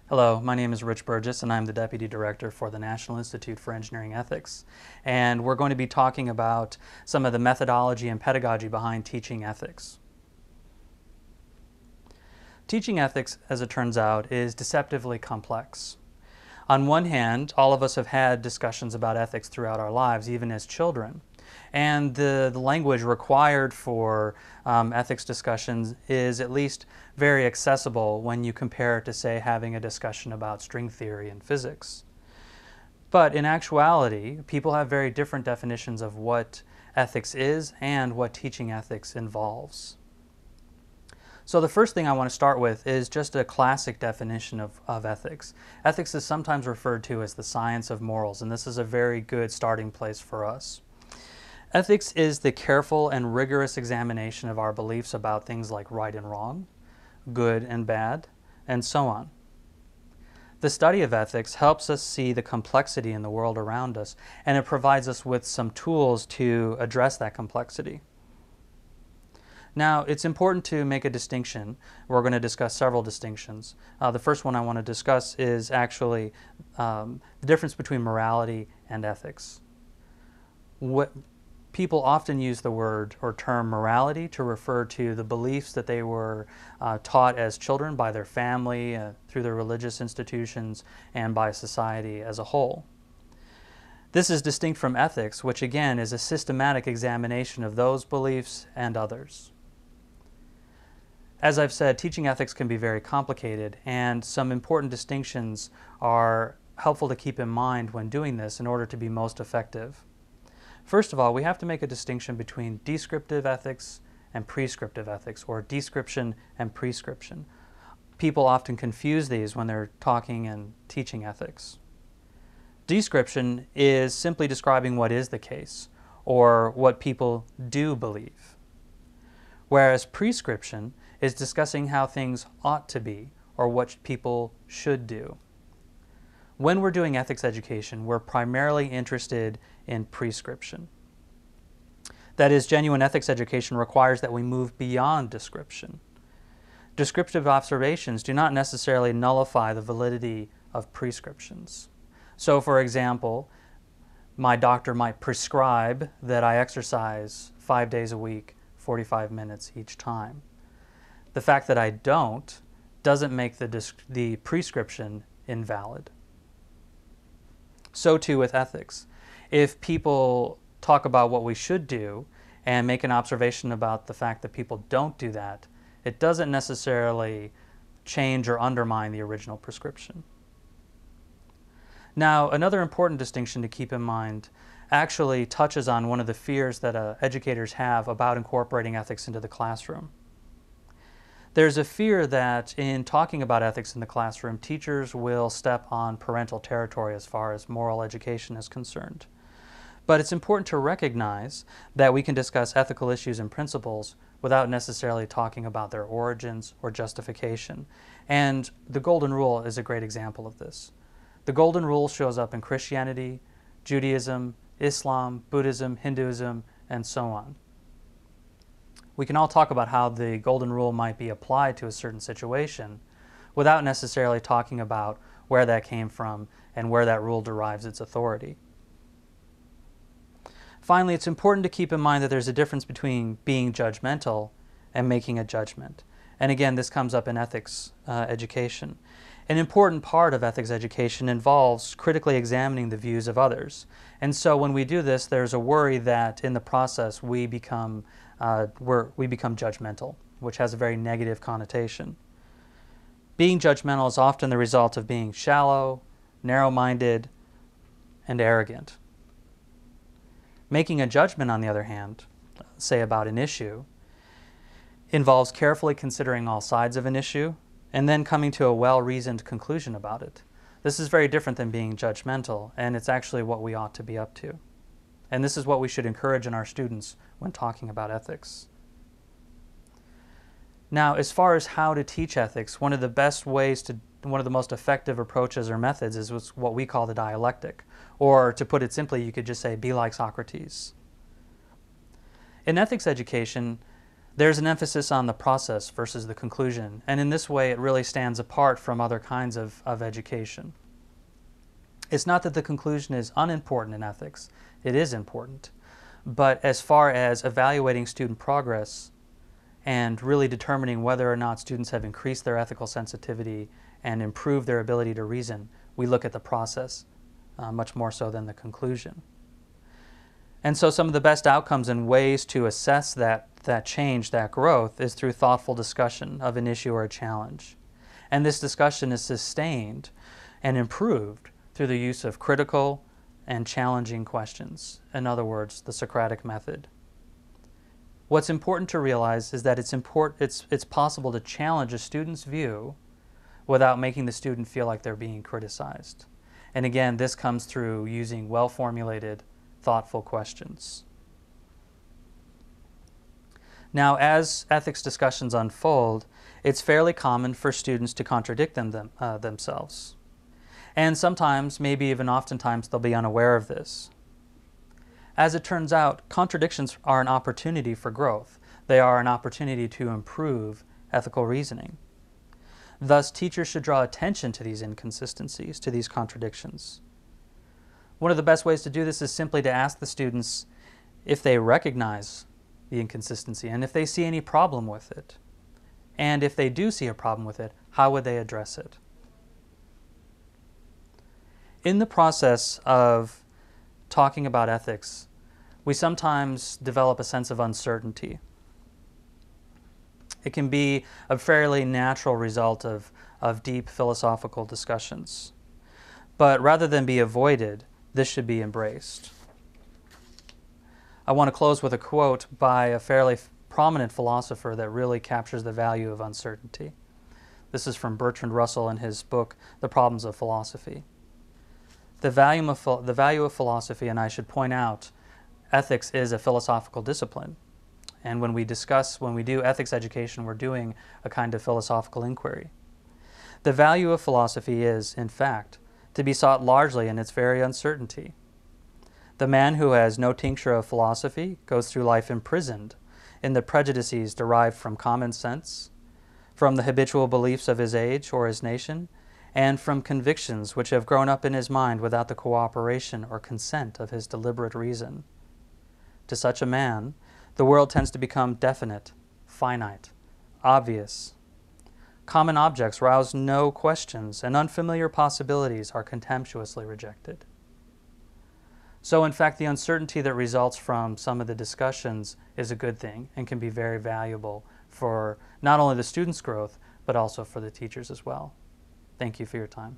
Hello, my name is Rich Burgess and I'm the Deputy Director for the National Institute for Engineering Ethics. And we're going to be talking about some of the methodology and pedagogy behind teaching ethics. Teaching ethics, as it turns out, is deceptively complex. On one hand, all of us have had discussions about ethics throughout our lives, even as children. And the language required for ethics discussions is at least very accessible when you compare it to, say, having a discussion about string theory in physics. But in actuality, people have very different definitions of what ethics is and what teaching ethics involves. So the first thing I want to start with is just a classic definition of ethics. Ethics is sometimes referred to as the science of morals, and this is a very good starting place for us. Ethics is the careful and rigorous examination of our beliefs about things like right and wrong, good and bad, and so on. The study of ethics helps us see the complexity in the world around us, and it provides us with some tools to address that complexity. Now, it's important to make a distinction. We're going to discuss several distinctions. The first one I want to discuss is actually the difference between morality and ethics. People often use the word or term morality to refer to the beliefs that they were taught as children by their family, through their religious institutions, and by society as a whole. This is distinct from ethics, which again is a systematic examination of those beliefs and others. As I've said, teaching ethics can be very complicated, and some important distinctions are helpful to keep in mind when doing this in order to be most effective. First of all, we have to make a distinction between descriptive ethics and prescriptive ethics, or description and prescription. People often confuse these when they're talking and teaching ethics. Description is simply describing what is the case, or what people do believe, whereas prescription is discussing how things ought to be, or what people should do. When we're doing ethics education, we're primarily interested in prescription. That is, genuine ethics education requires that we move beyond description. Descriptive observations do not necessarily nullify the validity of prescriptions. So, for example, my doctor might prescribe that I exercise 5 days a week, 45 minutes each time. The fact that I don't doesn't make the prescription invalid. So too with ethics. If people talk about what we should do and make an observation about the fact that people don't do that, it doesn't necessarily change or undermine the original prescription. Now, another important distinction to keep in mind actually touches on one of the fears that educators have about incorporating ethics into the classroom. There's a fear that in talking about ethics in the classroom, teachers will step on parental territory as far as moral education is concerned. But it's important to recognize that we can discuss ethical issues and principles without necessarily talking about their origins or justification. And the Golden Rule is a great example of this. The Golden Rule shows up in Christianity, Judaism, Islam, Buddhism, Hinduism, and so on. We can all talk about how the Golden Rule might be applied to a certain situation without necessarily talking about where that came from and where that rule derives its authority. Finally, it's important to keep in mind that there's a difference between being judgmental and making a judgment. And again, this comes up in ethics education. An important part of ethics education involves critically examining the views of others. And so when we do this, there's a worry that in the process we become judgmental, which has a very negative connotation. Being judgmental is often the result of being shallow, narrow-minded, and arrogant. Making a judgment, on the other hand, say about an issue, involves carefully considering all sides of an issue and then coming to a well-reasoned conclusion about it. This is very different than being judgmental, and it's actually what we ought to be up to. And this is what we should encourage in our students when talking about ethics. Now, as far as how to teach ethics, one of the most effective approaches or methods is what we call the dialectic. Or to put it simply, you could just say, be like Socrates. In ethics education, There's an emphasis on the process versus the conclusion, and in this way it really stands apart from other kinds of education. It's not that the conclusion is unimportant in ethics, it is important, but as far as evaluating student progress and really determining whether or not students have increased their ethical sensitivity and improved their ability to reason, we look at the process much more so than the conclusion. And so some of the best outcomes and ways to assess that change, that growth, is through thoughtful discussion of an issue or a challenge. And this discussion is sustained and improved through the use of critical and challenging questions. In other words, the Socratic method. What's important to realize is that it's possible to challenge a student's view without making the student feel like they're being criticized. And again, this comes through using well-formulated, thoughtful questions. Now, as ethics discussions unfold, it's fairly common for students to contradict themselves. And sometimes, maybe even oftentimes, they'll be unaware of this. As it turns out, contradictions are an opportunity for growth. They are an opportunity to improve ethical reasoning. Thus, teachers should draw attention to these inconsistencies, to these contradictions. One of the best ways to do this is simply to ask the students if they recognize the inconsistency and if they see any problem with it. And if they do see a problem with it, how would they address it? In the process of talking about ethics, we sometimes develop a sense of uncertainty. It can be a fairly natural result of deep philosophical discussions. But rather than be avoided, this should be embraced. I want to close with a quote by a fairly prominent philosopher that really captures the value of uncertainty. This is from Bertrand Russell in his book, The Problems of Philosophy. The value of philosophy, and I should point out, ethics is a philosophical discipline. And when we do ethics education, we're doing a kind of philosophical inquiry. The value of philosophy is, in fact, to be sought largely in its very uncertainty. The man who has no tincture of philosophy goes through life imprisoned in the prejudices derived from common sense, from the habitual beliefs of his age or his nation, and from convictions which have grown up in his mind without the cooperation or consent of his deliberate reason. To such a man, the world tends to become definite, finite, obvious. Common objects rouse no questions, and unfamiliar possibilities are contemptuously rejected. So, in fact, the uncertainty that results from some of the discussions is a good thing and can be very valuable for not only the students' growth, but also for the teachers as well. Thank you for your time.